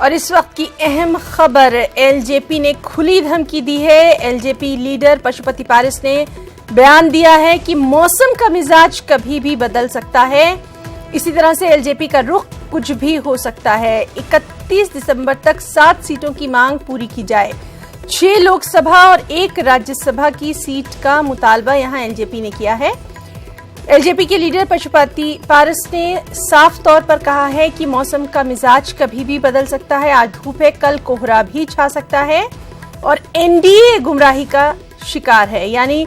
और इस वक्त की अहम खबर, एलजेपी ने खुली धमकी दी है। एलजेपी लीडर पशुपति पारस ने बयान दिया है कि मौसम का मिजाज कभी भी बदल सकता है। इसी तरह से एलजेपी का रुख कुछ भी हो सकता है। 31 दिसंबर तक 7 सीटों की मांग पूरी की जाए। 6 लोकसभा और 1 राज्यसभा की सीट का मुतालबा यहां एलजेपी ने किया है। एलजेपी के लीडर पशुपति पारस ने साफ तौर पर कहा है कि मौसम का मिजाज कभी भी बदल सकता है। आज धूप है, कल कोहरा भी छा सकता है और एनडीए गुमराही का शिकार है। यानी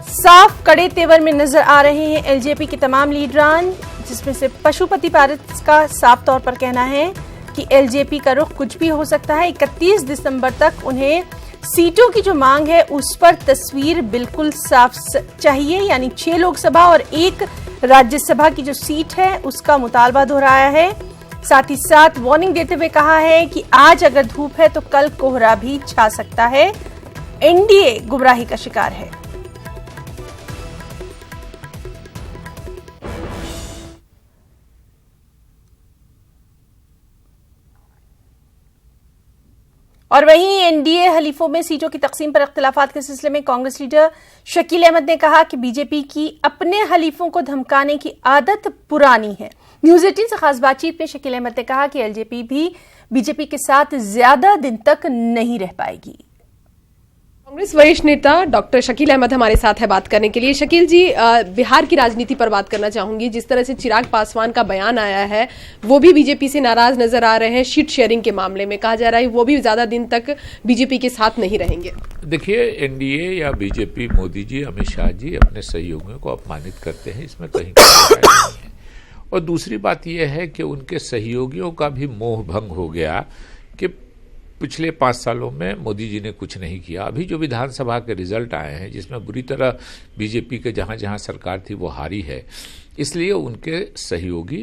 साफ कड़े तेवर में नजर आ रहे हैं एलजेपी के तमाम लीडरान, जिसमें से पशुपति पारस का साफ तौर पर कहना है कि एलजेपी का रुख कुछ भी हो सकता है। 31 दिसंबर तक उन्हें सीटों की जो मांग है उस पर तस्वीर बिल्कुल साफ चाहिए। यानी 6 लोकसभा और 1 राज्यसभा की जो सीट है उसका मुतालबा दोहराया है। साथ ही साथ वार्निंग देते हुए कहा है कि आज अगर धूप है तो कल कोहरा भी छा सकता है। एनडीए गुमराही का शिकार है। और वहीं एनडीए हलीफों में सीटों की तकसीम पर इख्तिलाफात के सिलसिले में कांग्रेस लीडर शकील अहमद ने कहा कि बीजेपी की अपने हलीफों को धमकाने की आदत पुरानी है। न्यूज 18 से खास बातचीत में शकील अहमद ने कहा कि एलजेपी भी बीजेपी के साथ ज्यादा दिन तक नहीं रह पाएगी। कांग्रेस वरिष्ठ नेता डॉक्टर शकील अहमद हमारे साथ है बात करने के लिए। शकील जी, बिहार की राजनीति पर बात करना चाहूंगी। जिस तरह से चिराग पासवान का बयान आया है वो भी बीजेपी से नाराज नजर आ रहे हैं। सीट शेयरिंग के मामले में कहा जा रहा है वो भी ज्यादा दिन तक बीजेपी के साथ नहीं रहेंगे। देखिए, एनडीए या बीजेपी, मोदी जी, अमित शाह जी अपने सहयोगियों को अपमानित करते हैं, इसमें कहीं नहीं है। और दूसरी बात यह है कि उनके सहयोगियों का भी मोह भंग हो गया कि पिछले 5 सालों में मोदी जी ने कुछ नहीं किया। अभी जो विधानसभा के रिजल्ट आए हैं जिसमें बुरी तरह बीजेपी के जहां जहां सरकार थी वो हारी है, इसलिए उनके सहयोगी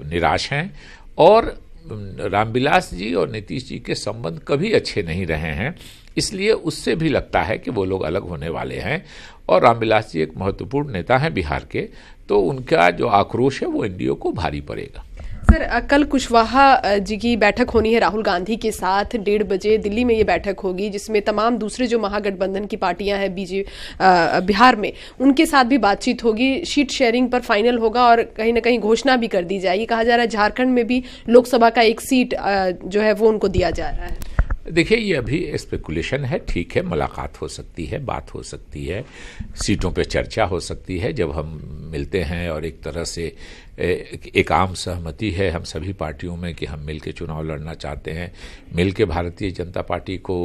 निराश हैं। और रामविलास जी और नीतीश जी के संबंध कभी अच्छे नहीं रहे हैं, इसलिए उससे भी लगता है कि वो लोग अलग होने वाले हैं। और रामविलास जी एक महत्वपूर्ण नेता हैं बिहार के, तो उनका जो आक्रोश है वो एनडीए को भारी पड़ेगा। सर, कल कुशवाहा जी की बैठक होनी है राहुल गांधी के साथ। 1:30 बजे दिल्ली में ये बैठक होगी जिसमें तमाम दूसरे जो महागठबंधन की पार्टियां हैं बिहार में, उनके साथ भी बातचीत होगी। सीट शेयरिंग पर फाइनल होगा और कहीं ना कहीं घोषणा भी कर दी जाएगी। कहा जा रहा है झारखंड में भी लोकसभा का 1 सीट जो है वो उनको दिया जा रहा है। देखिए, ये अभी स्पेकुलेशन है। ठीक है, मुलाकात हो सकती है, बात हो सकती है, सीटों पे चर्चा हो सकती है जब हम मिलते हैं। और एक तरह से एक आम सहमति है हम सभी पार्टियों में कि हम मिल के चुनाव लड़ना चाहते हैं, मिल के भारतीय जनता पार्टी को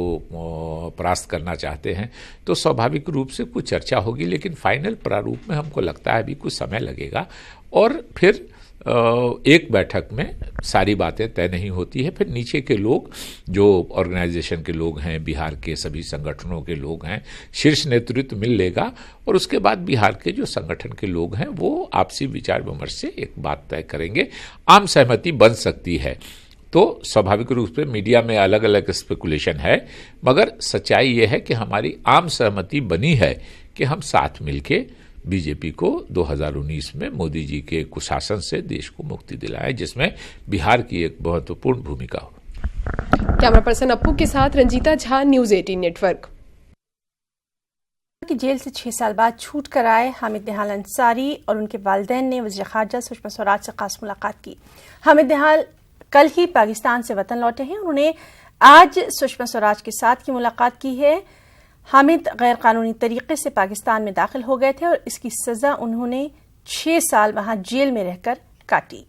परास्त करना चाहते हैं, तो स्वाभाविक रूप से कुछ चर्चा होगी। लेकिन फाइनल प्रारूप में हमको लगता है अभी कुछ समय लगेगा और फिर एक बैठक में सारी बातें तय नहीं होती है। फिर नीचे के लोग, जो ऑर्गेनाइजेशन के लोग हैं, बिहार के सभी संगठनों के लोग हैं, शीर्ष नेतृत्व मिल लेगा और उसके बाद बिहार के जो संगठन के लोग हैं वो आपसी विचार विमर्श से एक बात तय करेंगे। आम सहमति बन सकती है। तो स्वाभाविक रूप से मीडिया में अलग अलग स्पेकुलेशन है, मगर सच्चाई ये है कि हमारी आम सहमति बनी है कि हम साथ मिलके बीजेपी को 2019 में मोदी जी के कुशासन से देश को मुक्ति दिलाए, जिसमें बिहार की एक महत्वपूर्ण भूमिका हो। कैमरा पर्सन अप्पू के साथ रंजीता झा, न्यूज 18 नेटवर्क। कि जेल से 6 साल बाद छूट कर आए हामिद निहाल अंसारी और उनके वालिदैन ने वज़ीर ख़ारजा सुषमा स्वराज से खास मुलाकात की। हामिद निहाल कल ही पाकिस्तान से वतन लौटे हैं। उन्होंने आज सुषमा स्वराज के साथ की मुलाकात की है। हामिद गैर कानूनी तरीके से पाकिस्तान में दाखिल हो गए थे और इसकी सजा उन्होंने 6 साल वहां जेल में रहकर काटी।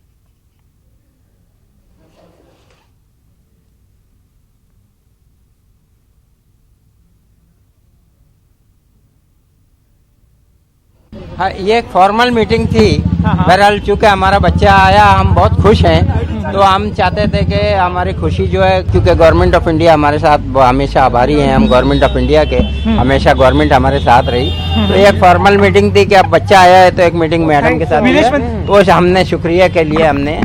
हाँ, ये एक फॉर्मल मीटिंग थी। बहरहाल चूंकि हमारा बच्चा आया, हम बहुत खुश हैं। तो हम चाहते थे कि हमारी खुशी जो है, क्योंकि गवर्नमेंट ऑफ इंडिया हमारे साथ हमेशा आभारी हैं हम गवर्नमेंट ऑफ इंडिया के, हमेशा गवर्नमेंट हमारे साथ रही। तो ये एक फॉर्मल मीटिंग थी कि अब बच्चा आया है तो एक मीटिंग मैडम के साथ, तो हमने शुक्रिया के लिए हमने।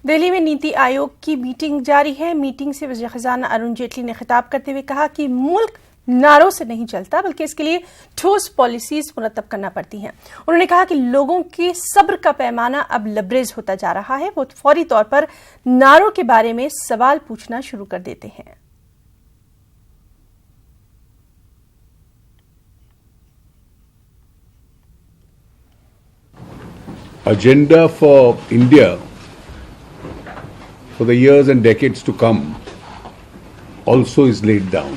दिल्ली में नीति आयोग की मीटिंग जारी है। मीटिंग से वज़ीर ख़ज़ाना अरुण जेटली ने खिताब करते हुए कहा कि मुल्क नारों से नहीं चलता, बल्कि इसके लिए ठोस पॉलिसीज मुरतब करना पड़ती हैं। उन्होंने कहा कि लोगों के सब्र का पैमाना अब लबरेज होता जा रहा है। वो फौरी तौर पर नारों के बारे में सवाल पूछना शुरू कर देते हैं। Agenda for India for the years and decades to come also is laid down.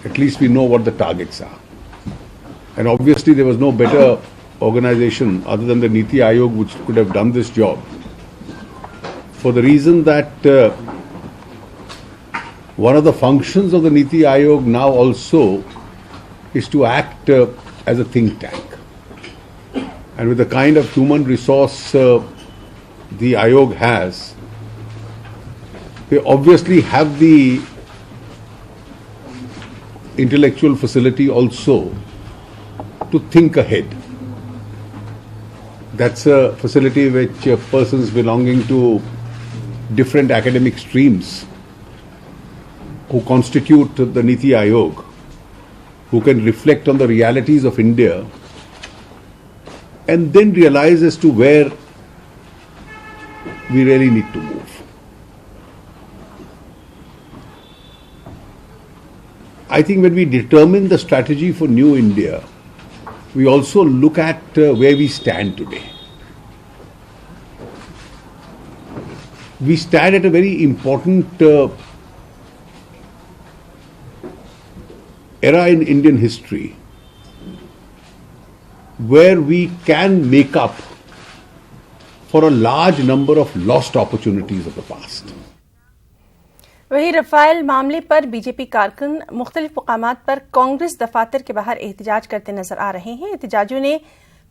At least we know what the targets are. And obviously there was no better organization other than the Niti Aayog which could have done this job. For the reason that one of the functions of the Niti Aayog now also is to act as a think tank. And with the kind of human resource the Aayog has, they obviously have the intellectual facility also to think ahead. That's a facility which persons belonging to different academic streams who constitute the Niti Aayog, who can reflect on the realities of India and then realize as to where we really need to move. I think when we determine the strategy for New India, we also look at where we stand today. We stand at a very important era in Indian history where we can make up for a large number of lost opportunities of the past. वहीं Rafale मामले पर BJP कारकुन मुख्तलिफ मुकामात पर कांग्रेस दफातर के बाहर एहतजाज करते नजर आ रहे हैं। एहतजाजियों ने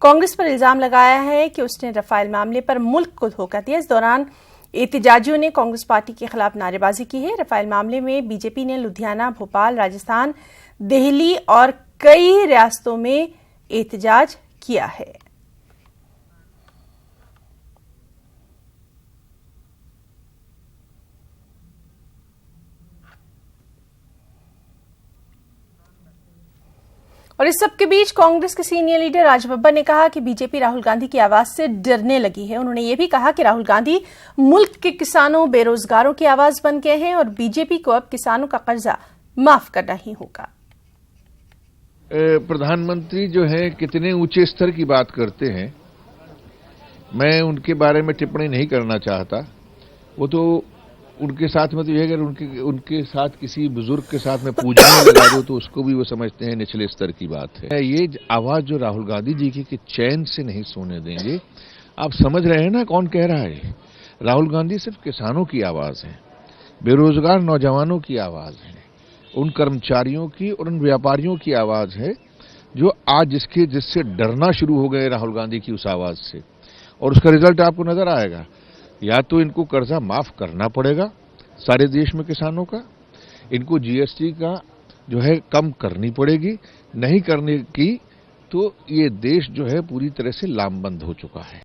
कांग्रेस पर इल्जाम लगाया है कि उसने रफाल मामले पर मुल्क को धोखा दिया। इस दौरान एहतजाजियों ने कांग्रेस पार्टी के खिलाफ नारेबाजी की है। रफाल मामले में बीजेपी ने लुधियाना, भोपाल, राजस्थान, दिल्ली और कई रियासतों में एहतजाज किया है। और इस सब के बीच कांग्रेस के सीनियर लीडर राज बब्बर ने कहा कि बीजेपी राहुल गांधी की आवाज से डरने लगी है। उन्होंने ये भी कहा कि राहुल गांधी मुल्क के किसानों, बेरोजगारों की आवाज बन गए हैं और बीजेपी को अब किसानों का कर्जा माफ करना ही होगा। प्रधानमंत्री जो है कितने ऊंचे स्तर की बात करते हैं, मैं उनके बारे में टिप्पणी नहीं करना चाहता। वो तो उनके साथ में तो ये अगर उनके साथ किसी बुजुर्ग के साथ में पूछने लगा दो तो उसको भी वो समझते हैं निचले स्तर की बात है। ये आवाज जो राहुल गांधी जी की कि चैन से नहीं सोने देंगे, आप समझ रहे हैं ना कौन कह रहा है? राहुल गांधी सिर्फ किसानों की आवाज है, बेरोजगार नौजवानों की आवाज है, उन कर्मचारियों की और उन व्यापारियों की आवाज है जो आज जिससे डरना शुरू हो गए राहुल गांधी की उस आवाज से। और उसका रिजल्ट आपको नजर आएगा। या तो इनको कर्जा माफ करना पड़ेगा सारे देश में किसानों का, इनको जीएसटी का जो है कम करनी पड़ेगी, नहीं करने की तो ये देश जो है पूरी तरह से लामबंद हो चुका है।